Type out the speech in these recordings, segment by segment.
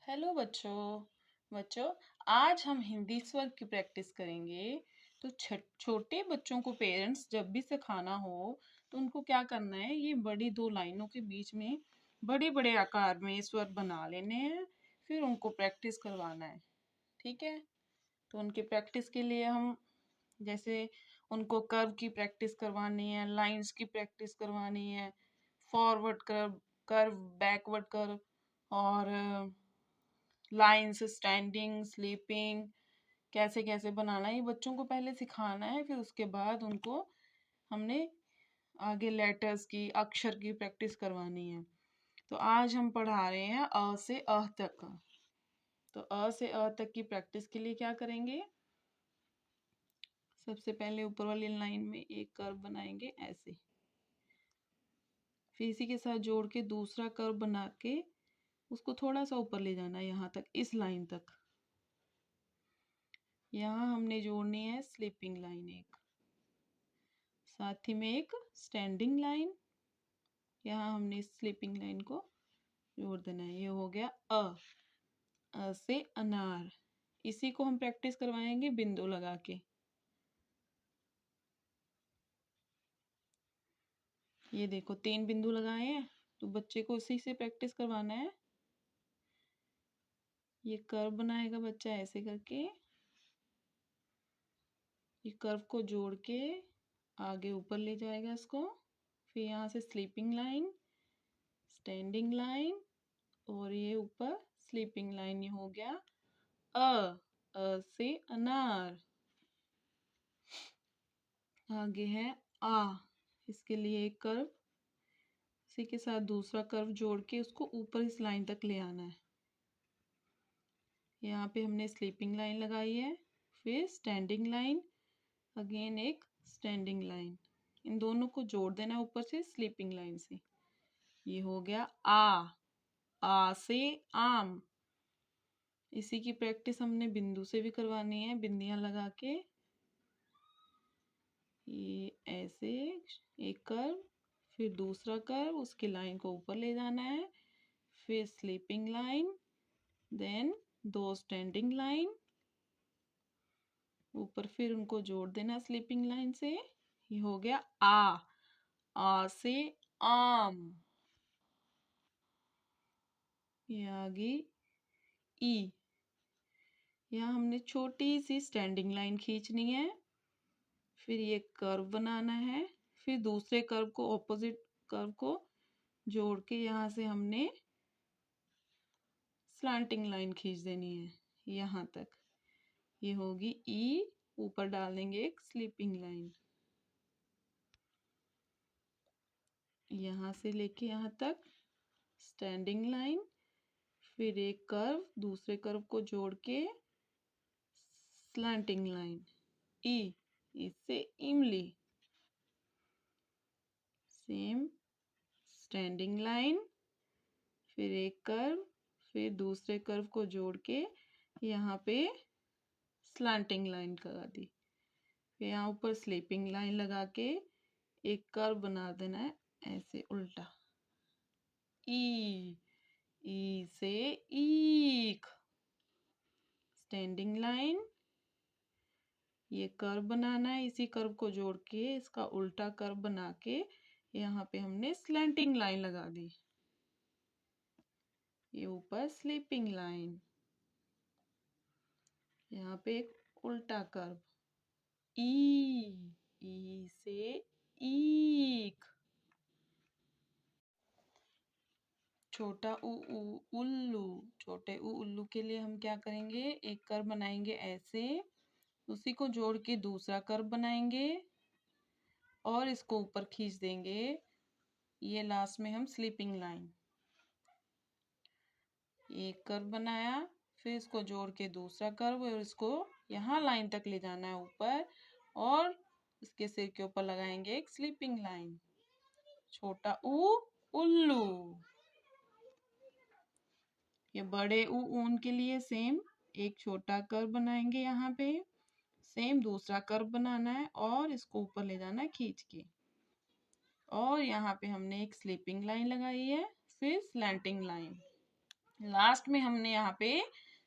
Hello बच्चों। बच्चों, आज हम हिंदी स्वर की प्रैक्टिस करेंगे। तो छोटे बच्चों को पेरेंट्स जब भी सिखाना हो तो उनको क्या करना है, ये बड़ी दो लाइनों के बीच में बड़े बड़े आकार में स्वर बना लेने हैं, फिर उनको प्रैक्टिस करवाना है। ठीक है। तो उनके प्रैक्टिस के लिए हम जैसे उनको कर्व की प्रैक्टिस करवानी है, लाइंस की प्रैक्टिस करवानी है, forward curve, curve backward curve, और लाइंस, स्टैंडिंग, स्लीपिंग, कैसे कैसे बनाना है, ये बच्चों को पहले सिखाना है। फिर उसके बाद उनको हमने आगे लेटर्स की, अक्षर की प्रैक्टिस करवानी है। तो आज हम पढ़ा रहे हैं अ से अ तक। तो अ से अ तक की प्रैक्टिस के लिए क्या करेंगे, सबसे पहले ऊपर वाली लाइन में एक कर्व बनाएंगे ऐसे, फिर इसी के साथ जोड़ के दूसरा कर्व बना के उसको थोड़ा सा ऊपर ले जाना है यहाँ तक, इस लाइन तक। यहाँ हमने जोड़नी है स्लीपिंग लाइन एक, साथ ही में एक स्टैंडिंग लाइन। यहाँ हमने स्लीपिंग लाइन को जोड़ देना है। ये हो गया अ से अनार। इसी को हम प्रैक्टिस करवाएंगे बिंदु लगा के। ये देखो 3 बिंदु लगाए हैं, तो बच्चे को उसी से प्रैक्टिस करवाना है। ये कर्व बनाएगा बच्चा ऐसे करके, ये कर्व को जोड़ के आगे ऊपर ले जाएगा इसको, फिर यहाँ से स्लीपिंग लाइन, स्टैंडिंग लाइन, और ये ऊपर स्लीपिंग लाइन। ये हो गया अ से अनार। आगे है आ, इसके लिए एक कर्व, इसी के साथ दूसरा कर्व जोड़ के उसको ऊपर इस लाइन तक ले आना है। यहाँ पे हमने स्लीपिंग लाइन लगाई है, फिर स्टैंडिंग लाइन, अगेन एक स्टैंडिंग लाइन, इन दोनों को जोड़ देना है ऊपर से स्लीपिंग लाइन से। ये हो गया आ से आम। इसी की प्रैक्टिस हमने बिंदु से भी करवानी है, बिंदियां लगा के। ये ऐसे एक कर्व, फिर दूसरा कर्व, उसकी लाइन को ऊपर ले जाना है, फिर sleeping line, then 2 standing line, ऊपर फिर उनको जोड़ देना स्लीपिंग लाइन से। ये हो गया आ से आम। ये आ गई ई। यहाँ हमने छोटी सी स्टैंडिंग लाइन खींचनी है, फिर ये कर्व बनाना है, फिर दूसरे कर्व को, ऑपोजिट कर्व को जोड़ के यहाँ से हमने स्लैंटिंग लाइन खींच देनी है यहाँ तक। ये होगी ई, ऊपर डाल देंगे एक स्लीपिंग लाइन, यहाँ से लेके यहाँ तक स्टैंडिंग लाइन, फिर एक कर्व, दूसरे कर्व को जोड़ के स्लैंटिंग लाइन, ई, इससे इमली, सेम स्टैंडिंग लाइन, फिर एक कर्व, फिर दूसरे कर्व को जोड़ के यहाँ पे स्लैंटिंग लाइन लगा दी, फिर यहाँ ऊपर स्लीपिंग लाइन लगा के एक कर्व बना देना है ऐसे उल्टा। ई से ईख, स्टैंडिंग लाइन, ये कर्व बनाना है, इसी कर्व को जोड़ के इसका उल्टा कर्व बना के यहाँ पे हमने स्लैंटिंग लाइन लगा दी। ये ऊपर स्लीपिंग लाइन, यहाँ पे एक उल्टा कर्व। ई से ईख। छोटा उल्लू। छोटे उल्लू के लिए हम क्या करेंगे, एक कर्व बनाएंगे ऐसे, उसी को जोड़ के दूसरा कर्व बनाएंगे और इसको ऊपर खींच देंगे। ये लास्ट में हम स्लीपिंग लाइन, एक कर्व बनाया, फिर इसको जोड़ के दूसरा कर्व, और इसको यहाँ लाइन तक ले जाना है ऊपर, और इसके सिर के ऊपर लगाएंगे एक स्लीपिंग लाइन। छोटा उल्लू। ये बड़े ऊन के लिए सेम एक छोटा कर्व बनाएंगे, यहाँ पे सेम दूसरा कर्व बनाना है और इसको ऊपर ले जाना है खींच के, और यहाँ पे हमने एक स्लीपिंग लाइन लगाई है, फिर स्लैंटिंग लाइन। लास्ट में हमने यहाँ पे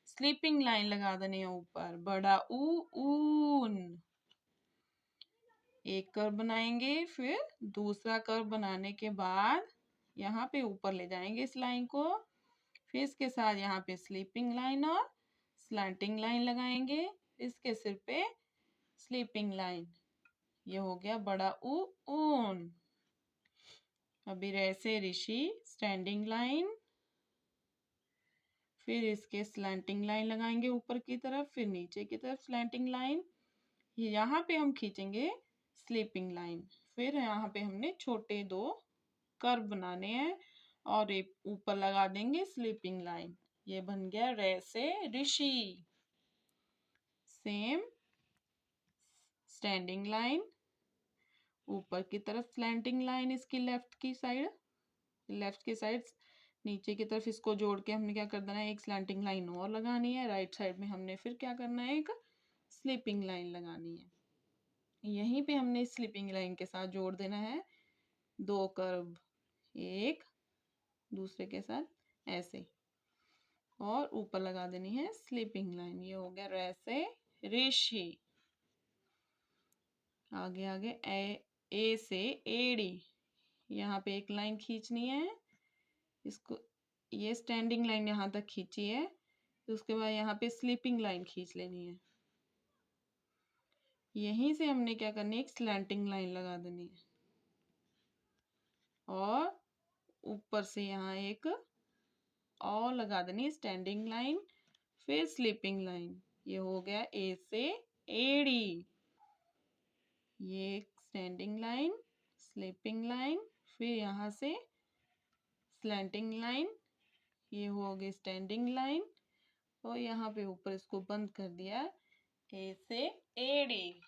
स्लीपिंग लाइन लगा देनी है ऊपर, बड़ा ऊन। एक कर्व बनाएंगे, फिर दूसरा कर्व बनाने के बाद यहाँ पे ऊपर ले जाएंगे इस लाइन को, फिर इसके साथ यहाँ पे स्लीपिंग लाइन और स्लैंटिंग लाइन लगाएंगे, इसके सिर पे स्लीपिंग लाइन। ये हो गया बड़ा ऊन। अभी रैसे ऋषि स्टैंडिंग लाइन, फिर इसके स्लैंटिंग लाइन लगाएंगे ऊपर की तरफ, फिर नीचे की तरफ स्लैंटिंग लाइन। यहाँ पे हम खींचेंगे स्लीपिंग लाइन, फिर यहाँ पे हमने छोटे दो कर्व बनाने हैं और एक ऊपर लगा देंगे स्लीपिंग लाइन। ये बन गया रैसे ऋषि। सेम स्टैंडिंग लाइन, ऊपर की तरफ स्लैंटिंग लाइन इसकी लेफ्ट की साइड, नीचे की तरफ इसको जोड़ के हमने क्या कर देना है, एक स्लैंटिंग लाइन और लगानी है। राइट साइड में हमने फिर क्या करना है, एक स्लीपिंग लाइन लगानी है। यहीं पे हमने स्लीपिंग लाइन के साथ जोड़ देना है दो कर्व, एक दूसरे के साथ ऐसे, और ऊपर लगा देनी है स्लीपिंग लाइन। ये हो गया रैसे ऋषि। आगे आगे ए से एड़ी, यहाँ पे एक लाइन खींचनी है, इसको ये स्टैंडिंग लाइन यहाँ तक खींची है, तो उसके बाद यहाँ पे स्लीपिंग लाइन खींच लेनी है। यहीं से हमने क्या करनी है, एक स्लैंटिंग लाइन लगा देनी है और ऊपर से यहाँ एक और लगा देनी है स्टैंडिंग लाइन, फिर स्लीपिंग लाइन। ये हो गया ए से एड़ी। ये एक स्टैंडिंग लाइन, स्लीपिंग लाइन, फिर यहाँ से स्लैंटिंग लाइन। ये हो गई स्टैंडिंग लाइन और यहाँ पे ऊपर इसको बंद कर दिया ए से एड़ी।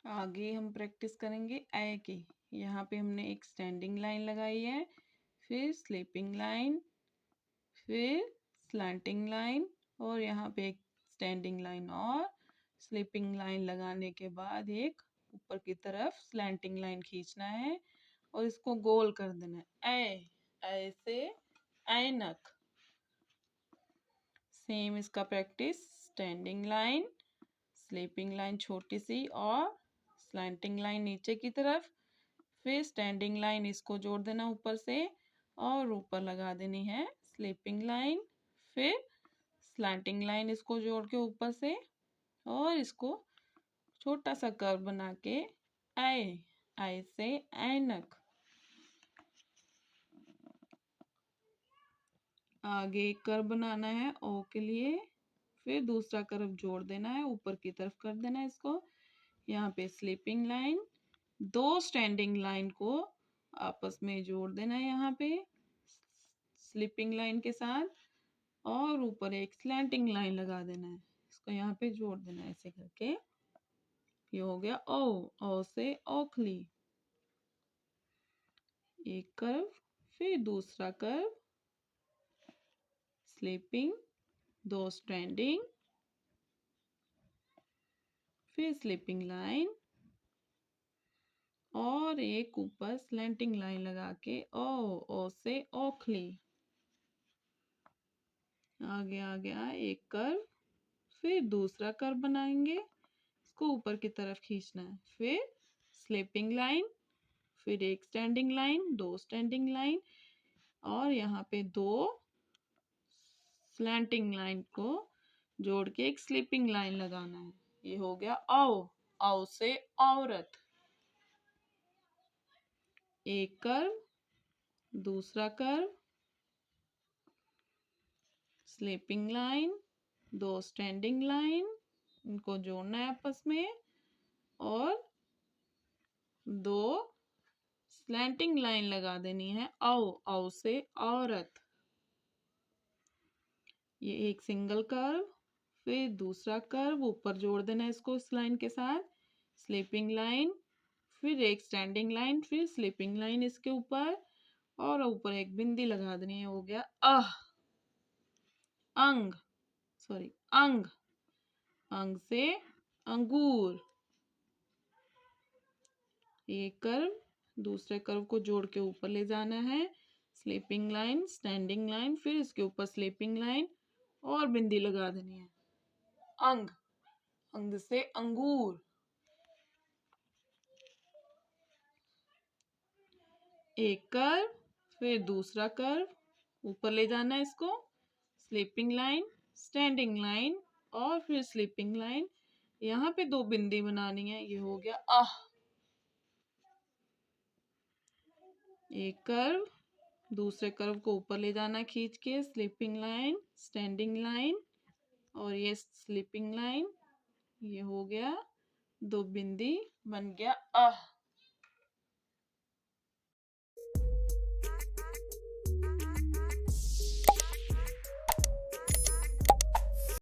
आगे हम प्रैक्टिस करेंगे ए की। यहाँ पे हमने एक स्टैंडिंग लाइन लगाई है, फिर स्लीपिंग लाइन, फिर स्लैंटिंग लाइन, और यहाँ पे एक स्टैंडिंग लाइन और स्लीपिंग लाइन लगाने के बाद एक ऊपर की तरफ स्लैंटिंग लाइन खींचना है और इसको गोल कर देना है ऐसे ऐनक। सेम इसका practice, standing line, sleeping line छोटी सी और स्लैंटिंग लाइन नीचे की तरफ, फिर स्टैंडिंग लाइन इसको जोड़ देना ऊपर से और ऊपर लगा देनी है स्लीपिंग लाइन, फिर स्लैंटिंग लाइन इसको जोड़ के ऊपर से, और इसको छोटा सा कर्व बना के ऐ से ऐनक। आगे एक कर्व बनाना है ओ के लिए, फिर दूसरा कर्व जोड़ देना है, ऊपर की तरफ कर देना है इसको। यहाँ पे स्लीपिंग लाइन, दो स्टैंडिंग लाइन को आपस में जोड़ देना है यहाँ पे स्लीपिंग लाइन के साथ, और ऊपर एक स्लैंटिंग लाइन लगा देना है, इसको यहाँ पे जोड़ देना है ऐसे करके। ये हो गया ओ से ओखली। एक कर्व, फिर दूसरा कर्व, स्लीपिंग, दो स्टैंडिंग, फिर स्लीपिंग लाइन और एक ऊपर स्लैंटिंग लाइन लगा के ओ से ओखली। आगे आ गया एक कर्व, फिर दूसरा कर्व बनाएंगे, इसको ऊपर की तरफ खींचना है, फिर स्लीपिंग लाइन, फिर एक स्टैंडिंग लाइन, दो स्टैंडिंग लाइन, और यहाँ पे दो स्लैंटिंग लाइन को जोड़ के एक स्लीपिंग लाइन लगाना है। ये हो गया औ से औरत। एक कर्व, दूसरा कर्व, स्लीपिंग लाइन, दो स्टैंडिंग लाइन, इनको जोड़ना है आपस में, और दो स्लैंटिंग लाइन लगा देनी है औ से औरत। ये एक सिंगल कर्व, फिर दूसरा कर्व ऊपर जोड़ देना है इसको इस लाइन के साथ, स्लीपिंग लाइन, फिर एक स्टैंडिंग लाइन, फिर स्लीपिंग लाइन इसके ऊपर, और ऊपर एक बिंदी लगा देनी है। हो गया अह। अंग, सॉरी अंग, अंग से अंगूर। एक कर्व दूसरे कर्व को जोड़ के ऊपर ले जाना है, स्लीपिंग लाइन, स्टैंडिंग लाइन, फिर इसके ऊपर स्लीपिंग लाइन और बिंदी लगा देनी है। अंग, अंग से अंगूर। एक कर्व, फिर दूसरा कर्व, ऊपर ले जाना है इसको, स्लीपिंग लाइन, स्टैंडिंग लाइन और फिर स्लीपिंग लाइन। यहाँ पे दो बिंदी बनानी है। ये हो गया आह। एक कर्व, दूसरे कर्व को ऊपर ले जाना खींच के, स्लीपिंग लाइन, स्टैंडिंग लाइन और ये स्लीपिंग लाइन। ये हो गया, दो बिंदी बन गया आह।